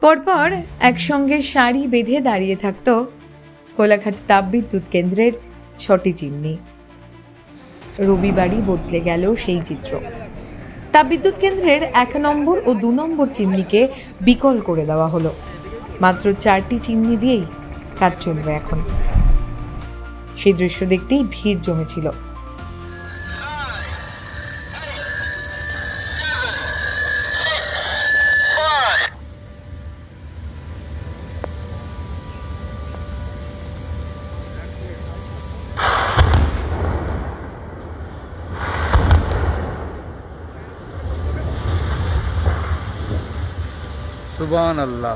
পরপর একসঙ্গে সারি বেঁধে দাঁড়িয়ে থাকত কোলাঘাট তাপবিদ্যুৎ কেন্দ্রের 6টি চিমনি। রবিবারই বদলে গেল সেই চিত্র। তাপবিদ্যুৎ কেন্দ্রের 1 নম্বর ও 2 নম্বর চিমনিকে বিকল করে দেওয়া হলো। মাত্র 4টি চিমনি দিয়েই কাজ চলবে এখন। সেই দৃশ্য দেখতেই ভিড় জমেছিল। সুবহানাল্লাহ।